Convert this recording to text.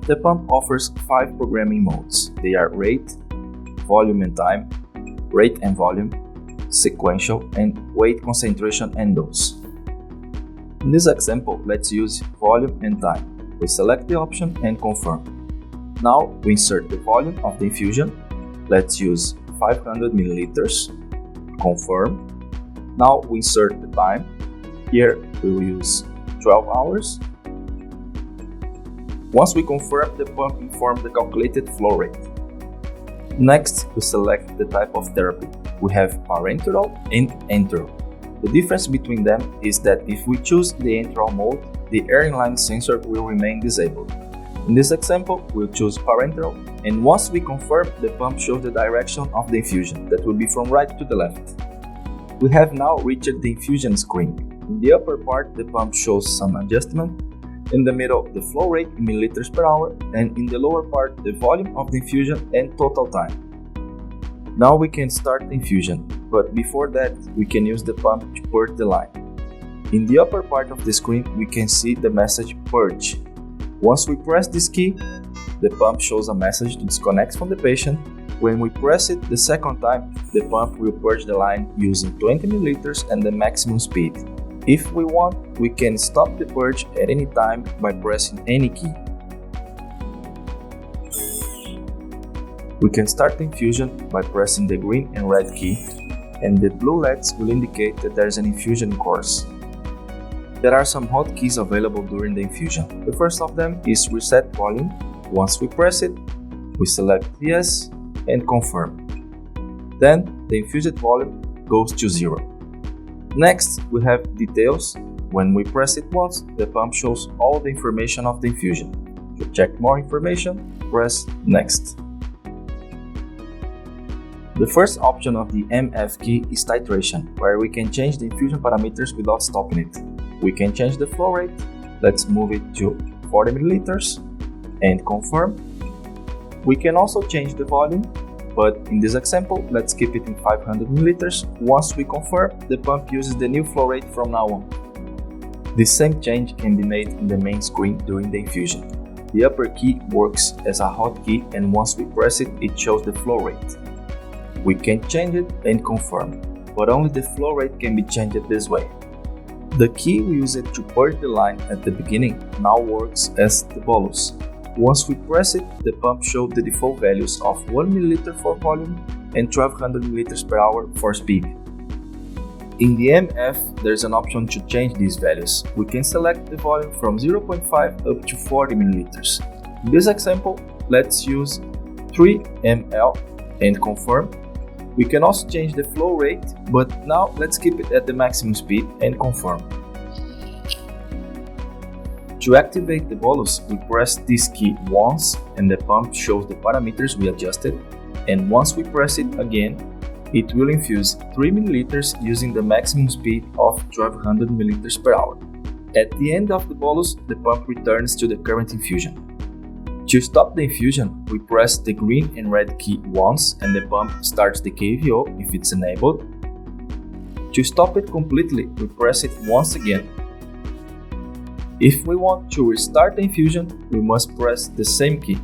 The pump offers 5 programming modes. They are rate, volume and time, rate and volume, sequential, and weight concentration and dose. In this example, let's use volume and time. We select the option and confirm. Now we insert the volume of the infusion. Let's use 500 milliliters. Confirm. Now we insert the time. Here we will use 12 hours. Once we confirm, the pump informs the calculated flow rate. Next, we select the type of therapy. We have parenteral and enteral. The difference between them is that if we choose the enteral mode, the air inline sensor will remain disabled. In this example, we'll choose parenteral, and once we confirm, the pump shows the direction of the infusion, that will be from right to the left. We have now reached the infusion screen. In the upper part, the pump shows some adjustment. In the middle, the flow rate in milliliters per hour, and in the lower part, the volume of the infusion and total time. Now we can start the infusion, but before that, we can use the pump to purge the line. In the upper part of the screen, we can see the message Purge. Once we press this key, the pump shows a message to disconnect from the patient. When we press it the second time, the pump will purge the line using 20 milliliters and the maximum speed. If we want, we can stop the purge at any time by pressing any key. We can start the infusion by pressing the green and red key, and the blue LEDs will indicate that there is an infusion in course. There are some hotkeys available during the infusion. The first of them is Reset Volume. Once we press it, we select Yes and confirm. Then the infused volume goes to 0. Next, we have Details. When we press it once, the pump shows all the information of the infusion. To check more information, press Next. The first option of the MF key is Titration, where we can change the infusion parameters without stopping it. We can change the flow rate. Let's move it to 40 milliliters and confirm. We can also change the volume, but in this example, let's keep it in 500 milliliters. Once we confirm, the pump uses the new flow rate from now on. The same change can be made in the main screen during the infusion. The upper key works as a hotkey, and once we press it, it shows the flow rate. We can change it and confirm, but only the flow rate can be changed this way. The key we used to purge the line at the beginning now works as the bolus. Once we press it, the pump shows the default values of 1 ml for volume and 1200 ml per hour for speed. In the MF, there's an option to change these values. We can select the volume from 0.5 up to 40 ml. In this example, let's use 3 ml and confirm. We can also change the flow rate, but now let's keep it at the maximum speed and confirm. To activate the bolus, we press this key once and the pump shows the parameters we adjusted, and once we press it again, it will infuse 3 ml using the maximum speed of 1200 ml per hour. At the end of the bolus, the pump returns to the current infusion. To stop the infusion, we press the green and red key once and the pump starts the KVO if it's enabled. To stop it completely, we press it once again. If we want to restart the infusion, we must press the same key.